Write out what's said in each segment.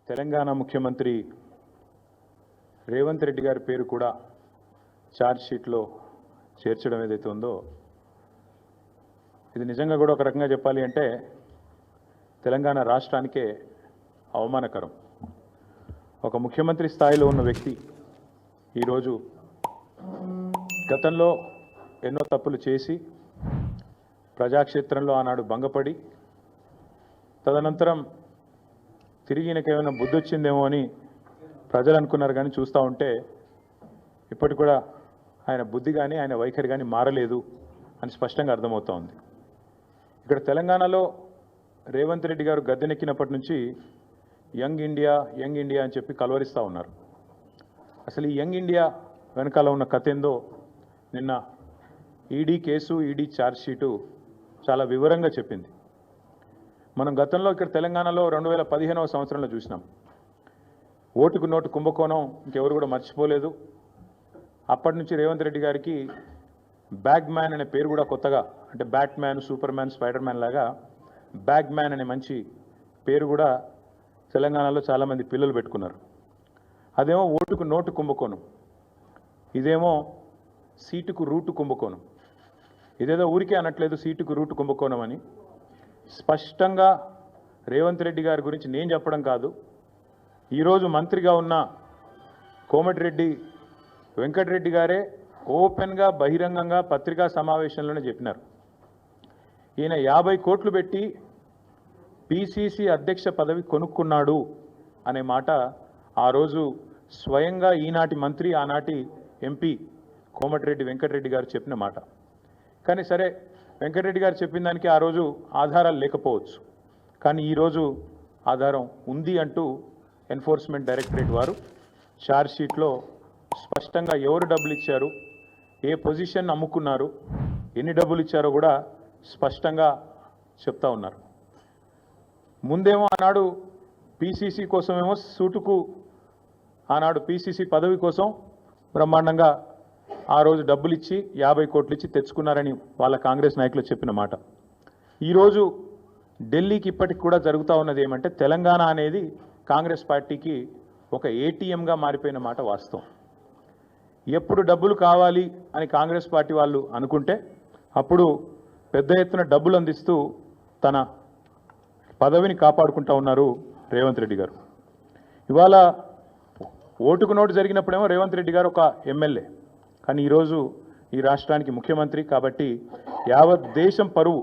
తెలంగాణ ముఖ్యమంత్రి రేవంత్ రెడ్డి గారి పేరు కూడా ఛార్జ్ షీట్లో చేర్చడం ఏదైతే ఉందో ఇది నిజంగా కూడా ఒక రకంగా చెప్పాలి అంటే తెలంగాణ రాష్ట్రానికే అవమానకరం. ఒక ముఖ్యమంత్రి స్థాయిలో ఉన్న వ్యక్తి ఈరోజు గతంలో ఎన్నో తప్పులు చేసి ప్రజాక్షేత్రంలో ఆనాడు భంగపడి తదనంతరం తిరిగి ఈయనకేమైనా బుద్ధి వచ్చిందేమో అని ప్రజలు అనుకున్నారు. కానీ చూస్తూ ఉంటే ఇప్పటికి కూడా ఆయన బుద్ధి కానీ ఆయన వైఖరి కానీ మారలేదు అని స్పష్టంగా అర్థమవుతూ ఉంది. ఇక్కడ తెలంగాణలో రేవంత్ రెడ్డి గారు గద్దెనెక్కినప్పటి నుంచి యంగ్ ఇండియా అని చెప్పి కలవరిస్తూ ఉన్నారు. అసలు ఈ యంగ్ ఇండియా వెనకాల ఉన్న కథ ఏందో నిన్న ED case, ED charge sheet చాలా వివరంగా చెప్పింది. మనం గతంలో ఇక్కడ తెలంగాణలో 2015వ సంవత్సరంలో చూసినాం. ఓటుకు నోటు కుంభకోణం ఇంకెవరు కూడా మర్చిపోలేదు. అప్పటి నుంచి రేవంత్ రెడ్డి గారికి బ్యాగ్ మ్యాన్ అనే పేరు కూడా కొత్తగా, అంటే bat man, super man, spider man లాగా బ్యాగ్ మ్యాన్ అనే మంచి పేరు కూడా తెలంగాణలో చాలామంది పిల్లలు పెట్టుకున్నారు. అదేమో ఓటుకు నోటు కుంభకోణం, ఇదేమో సీటుకు రూటు కుంభకోణం. ఇదేదో ఊరికే అనట్లేదు సీటుకు రూటు కుంభకోణం అని. స్పష్టంగా రేవంత్ రెడ్డి గారి గురించి నేను చెప్పడం కాదు, ఈరోజు మంత్రిగా ఉన్న కోమటిరెడ్డి వెంకటరెడ్డి గారే ఓపెన్గా బహిరంగంగా పత్రికా సమావేశంలోనే చెప్పినారు. ఈయన 50 కోట్లు పెట్టి పిసిసి అధ్యక్ష పదవి కొనుక్కున్నాడు అనే మాట ఆ రోజు స్వయంగా ఈనాటి మంత్రి, ఆనాటి ఎంపీ కోమటిరెడ్డి వెంకటరెడ్డి గారు చెప్పిన మాట. కానీ సరే, వెంకటరెడ్డి గారు చెప్పిన దానికి ఆ రోజు ఆధారాలు లేకపోవచ్చు, కానీ ఈరోజు ఆధారం ఉంది అంటూ ఎన్ఫోర్స్మెంట్ డైరెక్టరేట్ వారు ఛార్జ్ షీట్లో స్పష్టంగా ఎవరు డబ్బులు ఇచ్చారు, ఏ పొజిషన్ అమ్ముకున్నారు, ఎన్ని డబ్బులు ఇచ్చారో కూడా స్పష్టంగా చెప్తా ఉన్నారు. ముందేమో ఆనాడు పిసిసి కోసమేమో సూటుకు, ఆనాడు పిసిసి పదవి కోసం బ్రహ్మాండంగా ఆ రోజు డబ్బులు ఇచ్చి 50 కోట్లు ఇచ్చి తెచ్చుకున్నారని వాళ్ళ కాంగ్రెస్ నాయకులు చెప్పిన మాట. ఈరోజు ఢిల్లీకి ఇప్పటికి కూడా జరుగుతూ ఉన్నది ఏమంటే తెలంగాణ అనేది కాంగ్రెస్ పార్టీకి ఒక ఏటీఎంగా మారిపోయిన మాట వాస్తవం. ఎప్పుడు డబ్బులు కావాలి అని కాంగ్రెస్ పార్టీ వాళ్ళు అనుకుంటే అప్పుడు పెద్ద ఎత్తున డబ్బులు అందిస్తూ తన పదవిని కాపాడుకుంటూ ఉన్నారు రేవంత్ రెడ్డి గారు. ఇవాళ ఓటుకు నోటు జరిగినప్పుడేమో రేవంత్ రెడ్డి గారు ఒక ఎమ్మెల్యే, కానీ ఈరోజు ఈ రాష్ట్రానికి ముఖ్యమంత్రి. కాబట్టి యావత్ దేశం పరువు,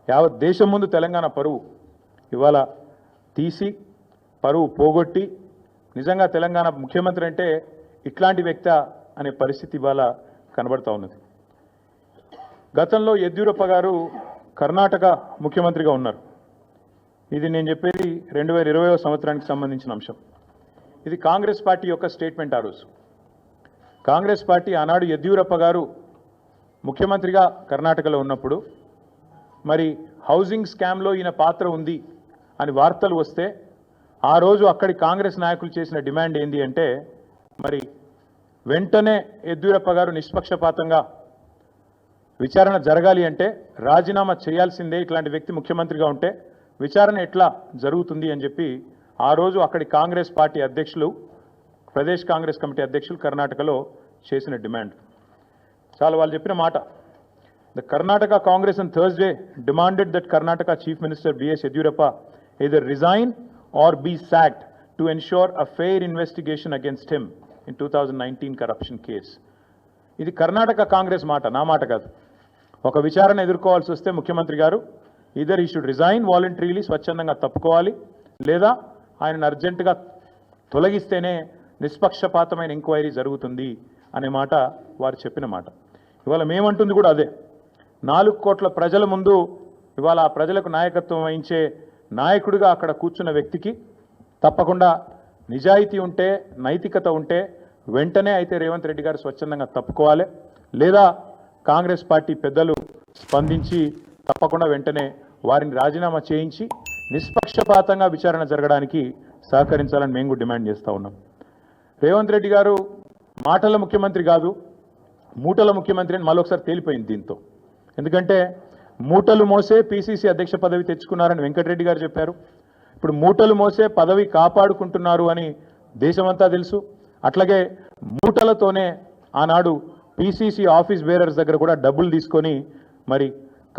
యావత్ దేశం ముందు తెలంగాణ పరువు ఇవాళ తీసి పరువు పోగొట్టి నిజంగా తెలంగాణ ముఖ్యమంత్రి అంటే ఇట్లాంటి వ్యక్తి అనే పరిస్థితి ఇవాళ కనబడతా ఉన్నది. గతంలో యడ్యూరప్ప గారు కర్ణాటక ముఖ్యమంత్రిగా ఉన్నారు. ఇది నేను చెప్పేది 2020వ సంవత్సరానికి సంబంధించిన అంశం. ఇది కాంగ్రెస్ పార్టీ యొక్క స్టేట్మెంట్. ఆ రోజు కాంగ్రెస్ పార్టీ ఆనాడు యడ్యూరప్ప గారు ముఖ్యమంత్రిగా కర్ణాటకలో ఉన్నప్పుడు మరి హౌసింగ్ స్కామ్లో ఈయన పాత్ర ఉంది అని వార్తలు వస్తే ఆ రోజు అక్కడి కాంగ్రెస్ నాయకులు చేసిన డిమాండ్ ఏంది అంటే మరి వెంటనే యడ్యూరప్ప గారు నిష్పక్షపాతంగా విచారణ జరగాలి అంటే రాజీనామా చేయాల్సిందే, ఇట్లాంటి వ్యక్తి ముఖ్యమంత్రిగా ఉంటే విచారణ ఎట్లా జరుగుతుంది అని చెప్పి ఆ రోజు అక్కడి కాంగ్రెస్ పార్టీ అధ్యక్షులు, ప్రదేశ్ కాంగ్రెస్ కమిటీ అధ్యక్షులు కర్ణాటకలో చేసిన డిమాండ్ చాలా వాళ్ళు చెప్పిన మాట. The Karnataka Congress on Thursday demanded that Karnataka Chief Minister B.S. Yediyurappa either resign or be sacked to ensure a fair investigation against him in 2019 corruption case. ఇది కర్ణాటక కాంగ్రెస్ మాట, నా మాట కాదు. ఒక విచారణ ఎదుర్కోవాల్సి వస్తే ముఖ్యమంత్రి గారు ఈదర్ ఈ షుడ్ రిజైన్ వాలంటరీలీ, స్వచ్ఛందంగా తప్పుకోవాలి, లేదా ఆయనను అర్జెంటుగా తొలగిస్తేనే నిష్పక్షపాతమైన ఎంక్వైరీ జరుగుతుంది అనే మాట వారు చెప్పిన మాట. ఇవాళ మేమంటుంది కూడా అదే. 4 కోట్ల ప్రజల ముందు ఇవాళ ఆ ప్రజలకు నాయకత్వం వహించే నాయకుడిగా అక్కడ కూర్చున్న వ్యక్తికి తప్పకుండా నిజాయితీ ఉంటే, నైతికత ఉంటే వెంటనే అయితే రేవంత్ రెడ్డి గారు స్వచ్ఛందంగా తప్పుకోవాలి, లేదా కాంగ్రెస్ పార్టీ పెద్దలు స్పందించి తప్పకుండా వెంటనే వారిని రాజీనామా చేయించి నిష్పక్షపాతంగా విచారణ జరగడానికి సహకరించాలని మేము కూడా డిమాండ్ చేస్తూ ఉన్నాం. రేవంత్ రెడ్డి గారు మాటల ముఖ్యమంత్రి కాదు, మూటల ముఖ్యమంత్రి అని మరొకసారి తేలిపోయింది దీంతో. ఎందుకంటే మూటలు మోసే పిసిసి అధ్యక్ష పదవి తెచ్చుకున్నారని వెంకటరెడ్డి గారు చెప్పారు. ఇప్పుడు మూటలు మోసే పదవి కాపాడుకుంటున్నారు అని దేశమంతా తెలుసు. అట్లాగే మూటలతోనే ఆనాడు పిసిసి ఆఫీస్ బేరర్స్ దగ్గర కూడా డబ్బులు తీసుకొని మరి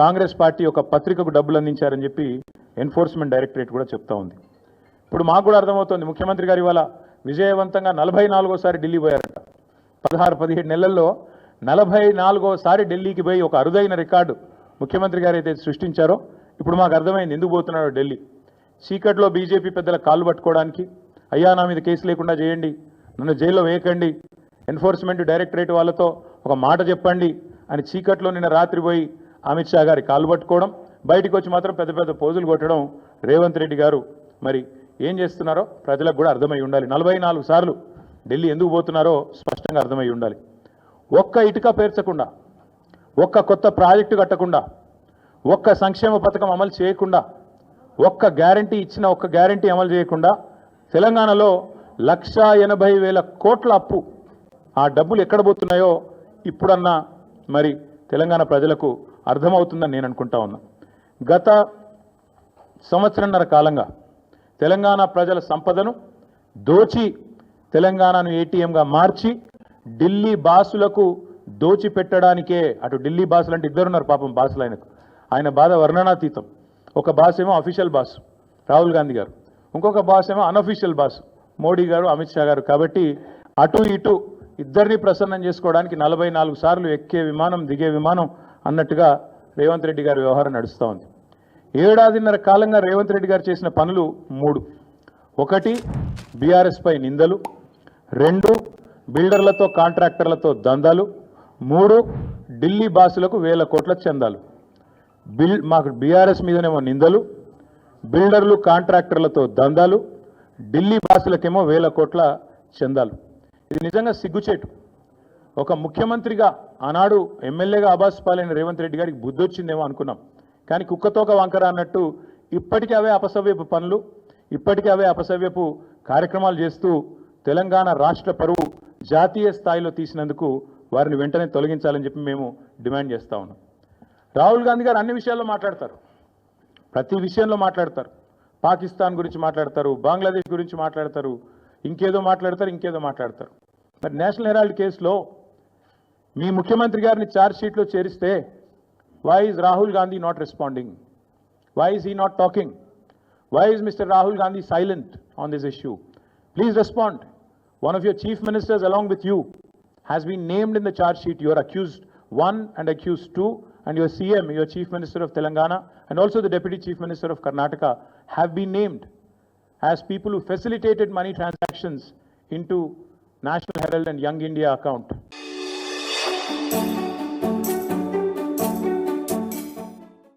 కాంగ్రెస్ పార్టీ ఒక పత్రికకు డబ్బులు అందించారని చెప్పి ఎన్ఫోర్స్మెంట్ డైరెక్టరేట్ కూడా చెప్తా ఉంది. ఇప్పుడు మాకు కూడా అర్థమవుతోంది, ముఖ్యమంత్రి గారు ఇవాళ విజయవంతంగా 44సారి ఢిల్లీ పోయారట. 16-17 నెలల్లో 44సారి ఢిల్లీకి పోయి ఒక అరుదైన రికార్డు ముఖ్యమంత్రి గారు అయితే సృష్టించారో ఇప్పుడు మాకు అర్థమైంది ఎందుకు పోతున్నాడో ఢిల్లీ. చీకట్లో బీజేపీ పెద్దల కాళ్ళు పట్టుకోవడానికి, అయ్యా నా మీద కేసు లేకుండా చేయండి, నన్ను జైల్లో వేయకండి, ఎన్ఫోర్స్మెంట్ డైరెక్టరేట్ వాళ్ళతో ఒక మాట చెప్పండి అని చీకట్లో నిన్న రాత్రి పోయి అమిత్ షా గారి కాళ్ళు పట్టుకోవడం, బయటికి వచ్చి మాత్రం పెద్ద పెద్ద పోజులు కొట్టడం రేవంత్ రెడ్డి గారు మరి ఏం చేస్తున్నారో ప్రజలకు కూడా అర్థమై ఉండాలి. 44 సార్లు ఢిల్లీ ఎందుకు పోతున్నారో స్పష్టంగా అర్థమై ఉండాలి. ఒక్క ఇటుక పేర్చకుండా, ఒక్క కొత్త ప్రాజెక్టు కట్టకుండా, ఒక్క సంక్షేమ పథకం అమలు చేయకుండా, ఒక్క గ్యారంటీ ఇచ్చిన ఒక్క గ్యారంటీ అమలు చేయకుండా తెలంగాణలో 1,80,000 కోట్ల అప్పు. ఆ డబ్బులు ఎక్కడ పోతున్నాయో ఇప్పుడన్నా మరి తెలంగాణ ప్రజలకు అర్థమవుతుందని నేను అనుకుంటా ఉన్నా. గత సంవత్సరంన్నర కాలంగా తెలంగాణ ప్రజల సంపదను దోచి తెలంగాణను ఏటీఎంగా మార్చి ఢిల్లీ బాసులకు దోచిపెట్టడానికే, అటు ఢిల్లీ బాసులు అంటే ఇద్దరున్నారు పాపం బాసులు, ఆయన బాధ వర్ణనాతీతం. ఒక బాస్ ఏమో అఫీషియల్ బాస్ రాహుల్ గాంధీ గారు, ఇంకొక బాస్ ఏమో అన్అఫీషియల్ బాస్ మోడీ గారు, అమిత్ షా గారు. కాబట్టి అటు ఇటు ఇద్దరిని ప్రసన్నం చేసుకోవడానికి 44 సార్లు ఎక్కే విమానం దిగే విమానం అన్నట్టుగా రేవంత్ రెడ్డి గారి వ్యవహారం నడుస్తూ ఉంది. 7.5 కాలంగా రేవంత్ రెడ్డి గారు చేసిన పనులు 3. 1 బీఆర్ఎస్ పై నిందలు, 2 బిల్డర్లతో కాంట్రాక్టర్లతో దందాలు, 3 ఢిల్లీ బాసులకు 1000 కోట్ల చందాలు. మాకు బీఆర్ఎస్ మీదనేమో నిందలు, బిల్డర్లు కాంట్రాక్టర్లతో దందాలు, ఢిల్లీ బాసులకేమో 1000 కోట్ల చందాలు. ఇది నిజంగా సిగ్గుచేటు. ఒక ముఖ్యమంత్రిగా ఆనాడు ఎమ్మెల్యేగా ఆబాస్ పాలైన రేవంత్ రెడ్డి గారికి బుద్ధి వచ్చిందేమో అనుకున్నాం. కానీ కుక్కతోక వంకర అన్నట్టు ఇప్పటికీ అవే అపసవ్యపు పనులు, ఇప్పటికీ అవే అపసవ్యపు కార్యక్రమాలు చేస్తూ తెలంగాణ రాష్ట్ర పరువు జాతీయ స్థాయిలో తీసినందుకు వారిని వెంటనే తొలగించాలని చెప్పి మేము డిమాండ్ చేస్తూ ఉన్నాం. రాహుల్ గాంధీ గారు అన్ని విషయాల్లో మాట్లాడతారు, ప్రతి విషయంలో మాట్లాడతారు. పాకిస్తాన్ గురించి మాట్లాడతారు, బంగ్లాదేశ్ గురించి మాట్లాడతారు, ఇంకేదో మాట్లాడతారు. మరి నేషనల్ హెరాల్డ్ కేసులో మీ ముఖ్యమంత్రి గారిని ఛార్జ్ షీట్లో చేరిస్తే why is Rahul Gandhi not responding? Why is he not talking? Why is Mr. Rahul Gandhi silent on this issue? Please respond. One of your chief ministers along with you has been named in the charge sheet. You are accused 1 and accused 2, and your CM, your chief minister of Telangana, and also the deputy chief minister of Karnataka have been named as people who facilitated money transactions into National Herald and Young India account.